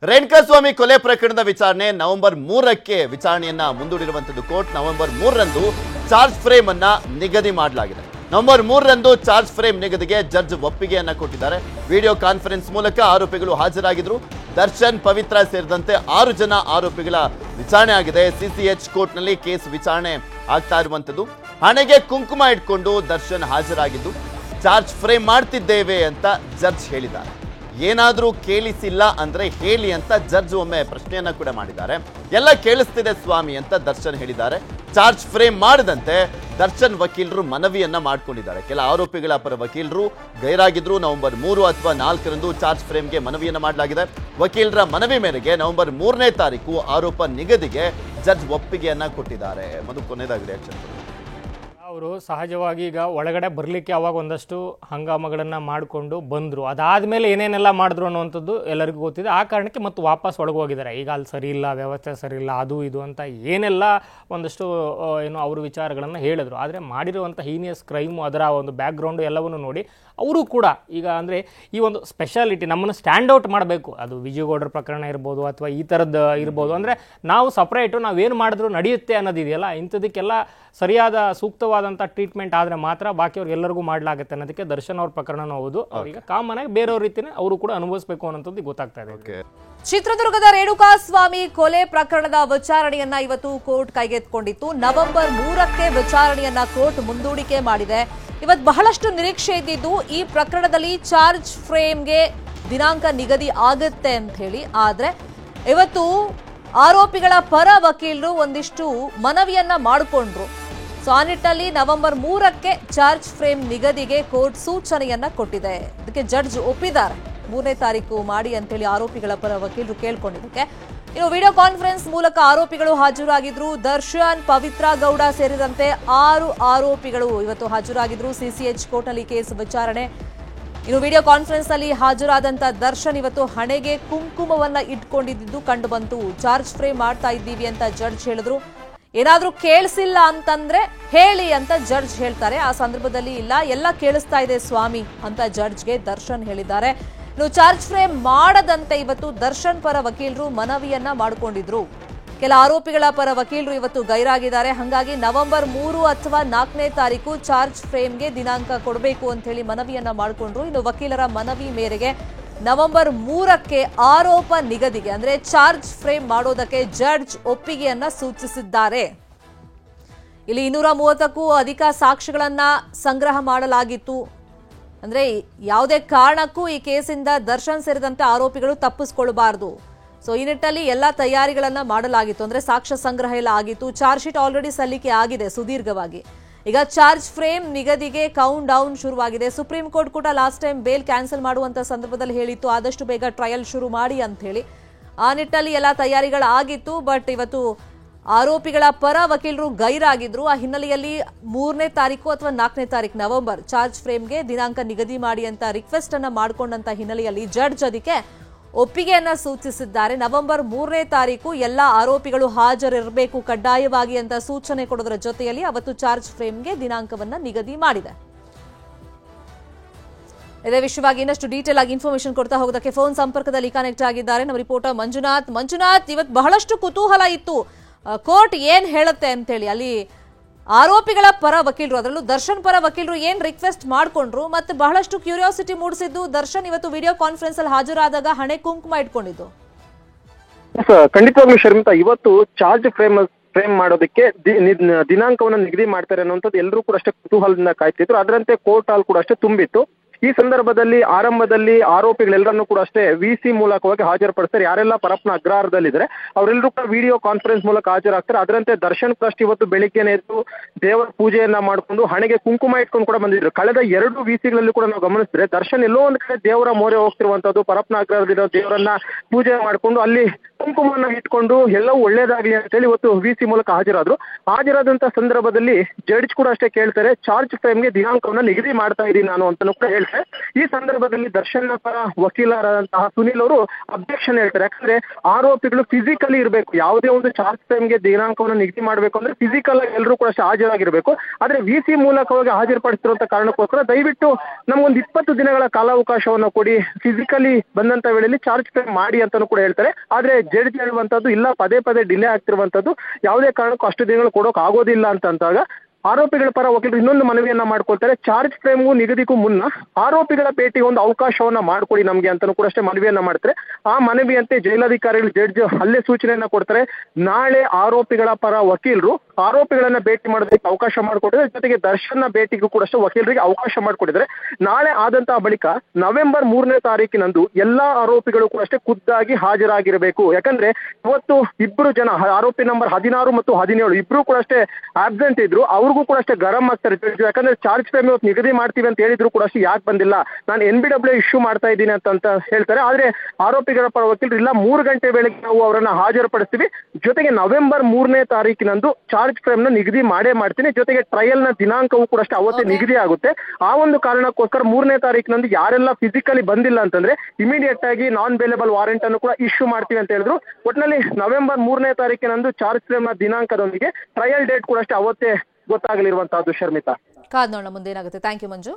ರೇಣುಕಾಸ್ವಾಮಿ ಕೊಲೆ ಪ್ರಕರಣದ ವಿಚಾರಣೆ ನವೆಂಬರ್ 3ಕ್ಕೆ ವಿಚಾರಣೆಯನ್ನ ಮುಂದೂಡಿರುವಂತದ್ದು ಕೋರ್ಟ್ ನವೆಂಬರ್ 3ರಂದು ಚಾರ್ಜ್ ಫ್ರೇಮ್ ಅನ್ನ ನಿಗದಿ ಮಾಡಲಾಗಿದೆ. ನವೆಂಬರ್ 3ರಂದು ಚಾರ್ಜ್ ಫ್ರೇಮ್ ನಿಗದಿಗೆ ಜಡ್ಜ್ ಒಪ್ಪಿಗೆಯನ್ನ ಕೊಟ್ಟಿದ್ದಾರೆ. ವಿಡಿಯೋ ಕಾನ್ಫರೆನ್ಸ್ ಮೂಲಕ ಆರೋಪಿಗಳು ಹಾಜರಾಗಿದ್ರು. ದರ್ಶನ್, ಪವಿತ್ರ ಸೇರಿದಂತೆ 6 ಜನ ಆರೋಪಿಗಳ ವಿಚಾರಣೆ ಆಗಿದೆ. ಸಿಸಿಎಚ್ ಕೋರ್ಟ್ನಲ್ಲಿ ಕೇಸ್ ವಿಚಾರಣೆ ಆಗ್ತಾ ಇರುವಂತದ್ದು. ಹಣೆಗೆ ಕುಂಕುಮ ಇಟ್ಕೊಂಡು ದರ್ಶನ್ ಹಾಜರಾಗಿದ್ದು ಚಾರ್ಜ್ ಫ್ರೇಮ್ ಮಾಡ್ತಿದ್ದೇವೆ ಅಂತ ಜಡ್ಜ್ ಹೇಳಿದ್ದಾರೆ. ಏನಾದರೂ ಕೇಳಿಸಿಲ್ಲ ಅಂದ್ರೆ ಹೇಳಿ ಅಂತ ಜಡ್ಜ್ ಒಮ್ಮೆ ಪ್ರಶ್ನೆಯನ್ನ ಕೂಡ ಮಾಡಿದ್ದಾರೆ. ಎಲ್ಲ ಕೇಳಿಸ್ತಿದೆ ಸ್ವಾಮಿ ಅಂತ ದರ್ಶನ್ ಹೇಳಿದ್ದಾರೆ. ಚಾರ್ಜ್ ಫ್ರೇಮ್ ಮಾಡದಂತೆ ದರ್ಶನ್ ವಕೀಲರು ಮನವಿಯನ್ನ ಮಾಡ್ಕೊಂಡಿದ್ದಾರೆ. ಕೆಲ ಆರೋಪಿಗಳ ಪರ ವಕೀಲರು ಗೈರಾಗಿದ್ರು. ನವೆಂಬರ್ 3 ಅಥವಾ 4ರಂದು ಚಾರ್ಜ್ ಫ್ರೇಮ್ಗೆ ಮನವಿಯನ್ನ ಮಾಡಲಾಗಿದೆ. ವಕೀಲರ ಮನವಿ ಮೇರೆಗೆ ನವೆಂಬರ್ 3ನೇ ತಾರೀಕು ಆರೋಪ ನಿಗದಿಗೆ ಜಡ್ಜ್ ಒಪ್ಪಿಗೆಯನ್ನ ಕೊಟ್ಟಿದ್ದಾರೆ. ಮಧು, ಕೊನೆಯದಾಗಿದೆ ರಿಯಾಕ್ಷನ್. ಅವರು ಸಹಜವಾಗಿ ಈಗ ಒಳಗಡೆ ಬರಲಿಕ್ಕೆ ಅವಾಗ ಒಂದಷ್ಟು ಹಂಗಾಮಗಳನ್ನು ಮಾಡಿಕೊಂಡು ಬಂದರು. ಅದಾದಮೇಲೆ ಏನೇನೆಲ್ಲ ಮಾಡಿದ್ರು ಅನ್ನುವಂಥದ್ದು ಎಲ್ಲರಿಗೂ ಗೊತ್ತಿದೆ. ಆ ಕಾರಣಕ್ಕೆ ಮತ್ತು ವಾಪಸ್ ಒಳಗೆ ಹೋಗಿದ್ದಾರೆ. ಈಗ ಅಲ್ಲಿ ಸರಿ ಇಲ್ಲ, ವ್ಯವಸ್ಥೆ ಸರಿ ಇಲ್ಲ, ಅದು ಇದು ಅಂತ ಏನೆಲ್ಲ ಒಂದಷ್ಟು ಏನು ಅವರು ವಿಚಾರಗಳನ್ನು ಹೇಳಿದ್ರು. ಆದರೆ ಮಾಡಿರುವಂಥ ಹೀನಿಯಸ್ ಕ್ರೈಮು, ಅದರ ಒಂದು ಬ್ಯಾಕ್ಗ್ರೌಂಡು ಎಲ್ಲವನ್ನೂ ನೋಡಿ ಅವರು ಕೂಡ ಈಗ ಅಂದರೆ ಈ ಒಂದು ಸ್ಪೆಷಾಲಿಟಿ ನಮ್ಮನ್ನು ಸ್ಟ್ಯಾಂಡ್ ಔಟ್ ಮಾಡಬೇಕು. ಅದು ವಿಜಯಗೌಡರ ಪ್ರಕರಣ ಇರ್ಬೋದು ಅಥವಾ ಈ ಥರದ್ದು ಇರ್ಬೋದು. ಅಂದರೆ ನಾವು ಸಪ್ರೇಟು ನಾವೇನು ಮಾಡಿದ್ರು ನಡೆಯುತ್ತೆ ಅನ್ನೋದಿದೆಯಲ್ಲ, ಇಂಥದಕ್ಕೆಲ್ಲ ಸರಿಯಾದ ಸೂಕ್ತವಾದಂಥ ಟ್ರೀಟ್ಮೆಂಟ್ ಆದರೆ ಮಾತ್ರ ಬಾಕಿಯವ್ರಿಗೆ ಎಲ್ಲರಿಗೂ ಮಾಡಲಾಗುತ್ತೆ ಅನ್ನೋದಕ್ಕೆ ದರ್ಶನ್ ಅವ್ರ ಪ್ರಕರಣನೂ ಹೌದು. ಅವ್ರಿಗೆ ಕಾಮನ್ ಆಗಿ ಬೇರೆಯವ್ರ ರೀತಿನೇ ಅವರು ಕೂಡ ಅನುಭವಿಸಬೇಕು ಅನ್ನೋಂಥದ್ದು ಗೊತ್ತಾಗ್ತಾ ಇದೆ. ಚಿತ್ರದುರ್ಗದ ರೇಣುಕಾಸ್ವಾಮಿ ಕೊಲೆ ಪ್ರಕರಣದ ವಿಚಾರಣೆಯನ್ನ ಇವತ್ತು ಕೋರ್ಟ್ ಕೈಗೆತ್ತಿಕೊಂಡಿತ್ತು. ನವೆಂಬರ್ 3ಕ್ಕೆ ವಿಚಾರಣೆಯನ್ನ ಕೋರ್ಟ್ ಮುಂದೂಡಿಕೆ ಮಾಡಿದೆ. ಇವತ್ತು ಬಹಳಷ್ಟು ನಿರೀಕ್ಷೆ ಇದ್ದಿದ್ದು ಈ ಪ್ರಕರಣದಲ್ಲಿ ಚಾರ್ಜ್ ಫ್ರೇಮ್ಗೆ ದಿನಾಂಕ ನಿಗದಿ ಆಗುತ್ತೆ ಅಂತ ಹೇಳಿ. ಆದ್ರೆ ಇವತ್ತು ಆರೋಪಿಗಳ ಪರ ವಕೀಲರು ಒಂದಿಷ್ಟು ಮನವಿಯನ್ನ ಮಾಡಿಕೊಂಡ್ರು. ಸೊ ಆ ನಿಟ್ಟಿನಲ್ಲಿ ನವೆಂಬರ್ 3ಕ್ಕೆ ಚಾರ್ಜ್ ಫ್ರೇಮ್ ನಿಗದಿಗೆ ಕೋರ್ಟ್ ಸೂಚನೆಯನ್ನ ಕೊಟ್ಟಿದೆ. ಇದಕ್ಕೆ ಜಡ್ಜ್ ಒಪ್ಪಿದ್ದಾರೆ. 3ನೇ ತಾರೀಕು ಮಾಡಿ ಅಂತೇಳಿ ಆರೋಪಿಗಳ ಪರ ವಕೀಲರು ಕೇಳ್ಕೊಂಡಿದ್ದಕ್ಕೆ ಇನ್ನು ವಿಡಿಯೋ ಕಾನ್ಫರೆನ್ಸ್ ಮೂಲಕ ಆರೋಪಿಗಳು ಹಾಜರಾಗಿದ್ರು. ದರ್ಶನ್, ಪವಿತ್ರ ಗೌಡ ಸೇರಿದಂತೆ 6 ಆರೋಪಿಗಳು ಇವತ್ತು ಹಾಜರಾಗಿದ್ರು. ಸಿಸಿಎಚ್ ಕೋರ್ಟ್ನಲ್ಲಿ ಕೇಸ್ ವಿಚಾರಣೆ. ಇನ್ನು ವಿಡಿಯೋ ಕಾನ್ಫರೆನ್ಸ್ ನಲ್ಲಿ ಹಾಜರಾದಂತ ದರ್ಶನ್ ಇವತ್ತು ಹಣೆಗೆ ಕುಂಕುಮವನ್ನ ಇಟ್ಕೊಂಡಿದ್ದು ಕಂಡು ಬಂತು. ಚಾರ್ಜ್ ಫ್ರೇಮ್ ಮಾಡ್ತಾ ಇದ್ದೀವಿ ಅಂತ ಜಡ್ಜ್ ಹೇಳಿದ್ರು. ಏನಾದ್ರೂ ಕೇಳಿಸಿಲ್ಲ ಅಂತಂದ್ರೆ ಹೇಳಿ ಅಂತ ಜಡ್ಜ್ ಹೇಳ್ತಾರೆ. ಆ ಸಂದರ್ಭದಲ್ಲಿ ಇಲ್ಲ, ಎಲ್ಲ ಕೇಳಿಸ್ತಾ ಇದೆ ಸ್ವಾಮಿ ಅಂತ ಜಡ್ಜ್ಗೆ ದರ್ಶನ್ ಹೇಳಿದ್ದಾರೆ. ಇನ್ನು ಚಾರ್ಜ್ ಫ್ರೇಮ್ ಮಾಡದಂತೆ ಇವತ್ತು ದರ್ಶನ್ ಪರ ವಕೀಲರು ಮನವಿಯನ್ನ ಮಾಡಿಕೊಂಡಿದ್ರು. ಕೆಲ ಆರೋಪಿಗಳ ಪರ ವಕೀಲರು ಇವತ್ತು ಗೈರಾಗಿದ್ದಾರೆ. ಹಾಗಾಗಿ ನವೆಂಬರ್ 3 ಅಥವಾ 4ನೇ ತಾರೀಕು ಚಾರ್ಜ್ ಫ್ರೇಮ್ಗೆ ದಿನಾಂಕ ಕೊಡಬೇಕು ಅಂತ ಹೇಳಿ ಮನವಿಯನ್ನ ಮಾಡಿಕೊಂಡ್ರು. ಇನ್ನು ವಕೀಲರ ಮನವಿ ಮೇರೆಗೆ ನವೆಂಬರ್ 3ಕ್ಕೆ ಆರೋಪ ನಿಗದಿಗೆ ಅಂದ್ರೆ ಚಾರ್ಜ್ ಫ್ರೇಮ್ ಮಾಡೋದಕ್ಕೆ ಜಡ್ಜ್ ಒಪ್ಪಿಗೆಯನ್ನ ಸೂಚಿಸಿದ್ದಾರೆ. ಇಲ್ಲಿ 230ಕ್ಕೂ ಅಧಿಕ ಸಾಕ್ಷ್ಯಗಳನ್ನ ಸಂಗ್ರಹ ಮಾಡಲಾಗಿತ್ತು. ಅಂದ್ರೆ ಯಾವುದೇ ಕಾರಣಕ್ಕೂ ಈ ಕೇಸಿಂದ ದರ್ಶನ್ ಸೇರಿದಂತೆ ಆರೋಪಿಗಳು ತಪ್ಪಿಸಿಕೊಳ್ಳಬಾರದು. ಸೊ ಈ ನಿಟ್ಟಿನಲ್ಲಿ ಎಲ್ಲ ತಯಾರಿಗಳನ್ನ ಮಾಡಲಾಗಿತ್ತು. ಅಂದ್ರೆ ಸಾಕ್ಷ್ಯ ಸಂಗ್ರಹ ಎಲ್ಲ ಆಗಿತ್ತು. ಚಾರ್ಜ್ ಶೀಟ್ ಆಲ್ರೆಡಿ ಸಲ್ಲಿಕೆ ಆಗಿದೆ ಸುದೀರ್ಘವಾಗಿ. ಈಗ ಚಾರ್ಜ್ ಫ್ರೇಮ್ ನಿಗದಿಗೆ ಕೌಂಟ್ ಡೌನ್ ಶುರುವಾಗಿದೆ. ಸುಪ್ರೀಂ ಕೋರ್ಟ್ ಕೂಡ ಲಾಸ್ಟ್ ಟೈಮ್ ಬೇಲ್ ಕ್ಯಾನ್ಸಲ್ ಮಾಡುವಂತ ಸಂದರ್ಭದಲ್ಲಿ ಹೇಳಿತ್ತು ಆದಷ್ಟು ಬೇಗ ಟ್ರಯಲ್ ಶುರು ಮಾಡಿ ಅಂತ ಹೇಳಿ. ಆ ನಿಟ್ಟಿನಲ್ಲಿ ಎಲ್ಲ ತಯಾರಿಗಳಾಗಿತ್ತು. ಬಟ್ ಇವತ್ತು ಆರೋಪಿಗಳ ಪರ ವಕೀಲರು ಗೈರಾಗಿದ್ರು. ಆ ಹಿನ್ನೆಲೆಯಲ್ಲಿ 3ನೇ ತಾರೀಕು ಅಥವಾ 4ನೇ ತಾರೀಕು ನವೆಂಬರ್ ಚಾರ್ಜ್ ಫ್ರೇಮ್ಗೆ ದಿನಾಂಕ ನಿಗದಿ ಮಾಡಿ ಅಂತ ರಿಕ್ವೆಸ್ಟ್ ಅನ್ನ ಮಾಡಿಕೊಂಡಂತ ಹಿನ್ನೆಲೆಯಲ್ಲಿ ಜಡ್ಜ್ ಅದಕ್ಕೆ ಒಪ್ಪಿಗೆಯನ್ನ ಸೂಚಿಸಿದ್ದಾರೆ. ನವೆಂಬರ್ 3ನೇ ತಾರೀಕು ಎಲ್ಲ ಆರೋಪಿಗಳು ಹಾಜರಿರಬೇಕು ಕಡ್ಡಾಯವಾಗಿ ಅಂತ ಸೂಚನೆ ಕೊಡೋದರ ಜೊತೆಯಲ್ಲಿ ಅವತ್ತು ಚಾರ್ಜ್ ಫ್ರೇಮ್ಗೆ ದಿನಾಂಕವನ್ನ ನಿಗದಿ ಮಾಡಿದೆ. ಇದೇ ವಿಷಯವಾಗಿ ಇನ್ನಷ್ಟು ಡೀಟೇಲ್ ಆಗಿ ಇನ್ಫಾರ್ಮೇಶನ್ ಕೊಡ್ತಾ ಹೋಗೋದಕ್ಕೆ ಫೋನ್ ಸಂಪರ್ಕದಲ್ಲಿ ಕನೆಕ್ಟ್ ಆಗಿದ್ದಾರೆ ನಮ್ಮ ರಿಪೋರ್ಟರ್ ಮಂಜುನಾಥ್. ಇವತ್ತು ಬಹಳಷ್ಟು ಕುತೂಹಲ ಇತ್ತು ಕೋರ್ಟ್ ಏನ್ ಹೇಳುತ್ತೆ ಅಂತೇಳಿ. ಅಲ್ಲಿ ಆರೋಪಿಗಳ ಪರ ವಕೀಲರು, ಅದರಲ್ಲೂ ದರ್ಶನ್ ಪರ ವಕೀಲರು ಏನ್ ರಿಕ್ವೆಸ್ಟ್ ಮಾಡ್ಕೊಂಡ್ರು ಮತ್ತೆ ಬಹಳಷ್ಟು ಕ್ಯೂರಿಯಾಸಿಟಿ ಮೂಡಿಸಿದ್ದು ದರ್ಶನ್ ಇವತ್ತು ವಿಡಿಯೋ ಕಾನ್ಫರೆನ್ಸ್ ಅಲ್ಲಿ ಹಾಜರಾದಾಗ ಹಣೆ ಕುಂಕುಮ ಇಟ್ಕೊಂಡಿದ್ದು. ಖಂಡಿತವಾಗ್ಲೂ ಶರ್ಮಿತಾ, ಇವತ್ತು ಚಾರ್ಜ್ ಫ್ರೇಮ್ ಮಾಡೋದಕ್ಕೆ ದಿನಾಂಕವನ್ನು ನಿಗದಿ ಮಾಡ್ತಾರೆ ಅನ್ನುವಂಥದ್ದು ಎಲ್ಲರೂ ಕೂಡ ಅಷ್ಟೇ ಕುತೂಹಲದಿಂದ ಕಾಯ್ತಿದ್ರು. ಅದರಂತೆ ಕೋರ್ಟ್ ಹಾಲ್ ಕೂಡ ಅಷ್ಟೇ ತುಂಬಿತ್ತು. ಈ ಸಂದರ್ಭದಲ್ಲಿ ಆರಂಭದಲ್ಲಿ ಆರೋಪಿಗಳೆಲ್ಲರನ್ನೂ ಕೂಡ ಅಷ್ಟೇ ವಿಸಿ ಮೂಲಕವಾಗಿ ಹಾಜರುಪಡಿಸ್ತಾರೆ. ಯಾರೆಲ್ಲ ಪರಪ್ಪನ ಅಗ್ರಹಾರದಲ್ಲಿದ್ದಾರೆ ಅವರೆಲ್ಲರೂ ಕೂಡ ವಿಡಿಯೋ ಕಾನ್ಫರೆನ್ಸ್ ಮೂಲಕ ಹಾಜರಾಗ್ತಾರೆ. ಅದರಂತೆ ದರ್ಶನ್ ಫಸ್ಟ್ ಇವತ್ತು ಬೆಳಿಗ್ಗೆನೆ ಎದ್ದು ದೇವರ ಪೂಜೆಯನ್ನ ಮಾಡಿಕೊಂಡು ಹಣೆಗೆ ಕುಂಕುಮ ಇಟ್ಕೊಂಡು ಕೂಡ ಬಂದಿದ್ರು. ಕಳೆದ 2 ವಿಸಿಗಳಲ್ಲಿ ಕೂಡ ನಾವು ಗಮನಿಸಿದ್ರೆ ದರ್ಶನ್ ಎಲ್ಲೋ ಒಂದು ಕಡೆ ದೇವರ ಮೋರೆ ಹೋಗ್ತಿರುವಂತದ್ದು, ಪರಪ್ಪನ ಅಗ್ರಹಾರದಲ್ಲಿರೋ ದೇವರನ್ನ ಪೂಜೆ ಮಾಡಿಕೊಂಡು ಅಲ್ಲಿ ಕುಂಕುಮನ್ನ ಇಟ್ಕೊಂಡು ಎಲ್ಲವೂ ಒಳ್ಳೇದಾಗ್ಲಿ ಅಂತ ಹೇಳಿ ಇವತ್ತು ವಿಸಿ ಮೂಲಕ ಹಾಜರಾದಂತ ಸಂದರ್ಭದಲ್ಲಿ ಜಡ್ಜ್ ಕೂಡ ಅಷ್ಟೇ ಕೇಳ್ತಾರೆ ಚಾರ್ಜ್ ಫ್ರೇಮ್ಗೆ ದಿನಾಂಕವನ್ನ ನಿಗದಿ ಮಾಡ್ತಾ ಇದ್ದೀನಿ ನಾನು ಅಂತಾನು ಕೂಡ ಹೇಳ್ತಾರೆ. ಹೇಳ್ತಾರೆ. ಈ ಸಂದರ್ಭದಲ್ಲಿ ದರ್ಶನ್ ಪರ ವಕೀಲರಾದಂತಹ ಸುನಿಲ್ ಅವರು ಅಬ್ಜೆಕ್ಷನ್ ಹೇಳ್ತಾರೆ. ಯಾಕಂದ್ರೆ ಆರೋಪಿಗಳು ಫಿಸಿಕಲಿ ಇರಬೇಕು, ಯಾವುದೇ ಒಂದು ಚಾರ್ಜ್ ಟೈಮ್ಗೆ ದಿನಾಂಕವನ್ನು ನಿಗದಿ ಮಾಡಬೇಕು ಅಂದ್ರೆ ಫಿಸಿಕಲ್ ಆಗಿ ಎಲ್ಲರೂ ಕೂಡ ಹಾಜರಾಗಿರ್ಬೇಕು. ಆದ್ರೆ VC ಮೂಲಕವಾಗಿ ಹಾಜರುಪಡಿಸಿರುವಂತ ಕಾರಣಕ್ಕೋಸ್ಕರ ದಯವಿಟ್ಟು ನಮ್ಗೊಂದು 20 ದಿನಗಳ ಕಾಲಾವಕಾಶವನ್ನು ಕೊಡಿ, ಫಿಸಿಕಲಿ ಬಂದಂತ ವೇಳೆಯಲ್ಲಿ ಚಾರ್ಜ್ ಫ್ರೇಮ್ ಮಾಡಿ ಅಂತಾನು ಕೂಡ ಹೇಳ್ತಾರೆ. ಆದ್ರೆ ಜಡ್ಜ್ ಹೇಳುವಂತದ್ದು ಇಲ್ಲ, ಪದೇ ಪದೇ ಡಿಲೇ ಆಗ್ತಿರುವಂತದ್ದು, ಯಾವುದೇ ಕಾರಣಕ್ಕೂ ಅಷ್ಟು ದಿನಗಳು ಕೊಡೋಕೆ ಆಗೋದಿಲ್ಲ ಅಂತಾಗ ಆರೋಪಿಗಳ ಪರ ವಕೀಲರು ಇನ್ನೊಂದು ಮನವಿಯನ್ನ ಮಾಡ್ಕೊಳ್ತಾರೆ. ಚಾರ್ಜ್ ಫ್ರೇಮ್ಗೂ ನಿಗದಿಗೂ ಮುನ್ನ ಆರೋಪಿಗಳ ಭೇಟಿಗೆ ಒಂದು ಅವಕಾಶವನ್ನ ಮಾಡ್ಕೊಡಿ ನಮ್ಗೆ ಅಂತಾನು ಕೂಡ ಅಷ್ಟೇ ಮನವಿಯನ್ನ ಮಾಡ್ತಾರೆ. ಆ ಮನವಿಯಂತೆ ಜೈಲಾಧಿಕಾರಿಗಳು ಜಡ್ಜ್ ಅಲ್ಲೇ ಸೂಚನೆಯನ್ನ ಕೊಡ್ತಾರೆ. ನಾಳೆ ಆರೋಪಿಗಳ ಪರ ವಕೀಲರು ಆರೋಪಿಗಳನ್ನ ಭೇಟಿ ಮಾಡೋದಕ್ಕೆ ಅವಕಾಶ ಮಾಡಿಕೊಟ್ಟಿದ್ದಾರೆ. ಜೊತೆಗೆ ದರ್ಶನ್ನ ಭೇಟಿಗೂ ಕೂಡ ಅಷ್ಟೇ ವಕೀಲರಿಗೆ ಅವಕಾಶ ಮಾಡಿಕೊಟ್ಟಿದ್ದಾರೆ. ನಾಳೆ ಆದಂತಹ ಬಳಿಕ ನವೆಂಬರ್ 3ನೇ ತಾರೀಕಿನಂದು ಎಲ್ಲಾ ಆರೋಪಿಗಳು ಕೂಡ ಅಷ್ಟೇ ಖುದ್ದಾಗಿ ಹಾಜರಾಗಿರಬೇಕು. ಯಾಕಂದ್ರೆ ಇವತ್ತು ಇಬ್ರು ಜನ ಆರೋಪಿ ನಂಬರ್ 16 ಮತ್ತು 17 ಇಬ್ರು ಕೂಡ ಅಷ್ಟೇ ಆಬ್ಸೆಂಟ್ ಇದ್ರು. ಅವ್ರಿಗೂ ಕೂಡ ಅಷ್ಟೇ ಗರಂ ಆಗ್ತಾರೆ. ಯಾಕಂದ್ರೆ ಚಾರ್ಜ್ ಫ್ರೇಮ್ ಇವತ್ತು ನಿಗದಿ ಮಾಡ್ತೀವಿ ಅಂತ ಹೇಳಿದ್ರು ಕೂಡ ಅಷ್ಟೇ ಯಾಕೆ ಬಂದಿಲ್ಲ, ನಾನು NBW ಇಶ್ಯೂ ಮಾಡ್ತಾ ಇದ್ದೀನಿ ಅಂತ ಹೇಳ್ತಾರೆ. ಆದ್ರೆ ಆರೋಪಿಗಳ ಪರ ವಕೀಲರು ಇಲ್ಲ, 3 ಗಂಟೆ ವೇಳೆಗೆ ನಾವು ಅವರನ್ನ ಹಾಜರುಪಡಿಸ್ತೀವಿ, ಜೊತೆಗೆ ನವೆಂಬರ್ 3ನೇ ತಾರೀಕಿನಂದು ಚಾರ್ಜ್ ಫ್ರೇಮ್ ನ ನಿಗದಿ ಮಾಡೇ ಮಾಡ್ತೀನಿ, ಜೊತೆಗೆ ಟ್ರಯಲ್ ನ ದಿನಾಂಕವೂ ಕೂಡ ಅಷ್ಟೇ ಅವತ್ತೇ ನಿಗದಿ ಆಗುತ್ತೆ. ಆ ಒಂದು ಕಾರಣಕ್ಕೋಸ್ಕರ 3ನೇ ತಾರೀಕಿನಂದು ಯಾರೆಲ್ಲ ಫಿಸಿಕಲಿ ಬಂದಿಲ್ಲ ಅಂತಂದ್ರೆ ಇಮಿಡಿಯೇಟ್ ಆಗಿ ನಾನ್ ಬೇಲೆಬಲ್ ವಾರೆಂಟ್ ಅನ್ನು ಕೂಡ ಇಶ್ಯೂ ಮಾಡ್ತೀವಿ ಅಂತ ಹೇಳಿದ್ರು. ಒಟ್ಟಿನಲ್ಲಿ ನವೆಂಬರ್ 3ನೇ ತಾರೀಕಿನಂದು ಚಾರ್ಜ್ ಫ್ರೇಮ್ ನ ದಿನಾಂಕದೊಂದಿಗೆ ಟ್ರಯಲ್ ಡೇಟ್ ಕೂಡ ಅಷ್ಟೇ ಅವತ್ತೇ ಗೊತ್ತಾಗಲಿರುವಂತಹದ್ದು. ಶರ್ಮಿತಾ, ಕಾದ್ ನೋಡೋಣ ಮುಂದೇನಾಗುತ್ತೆ. Thank you Manju.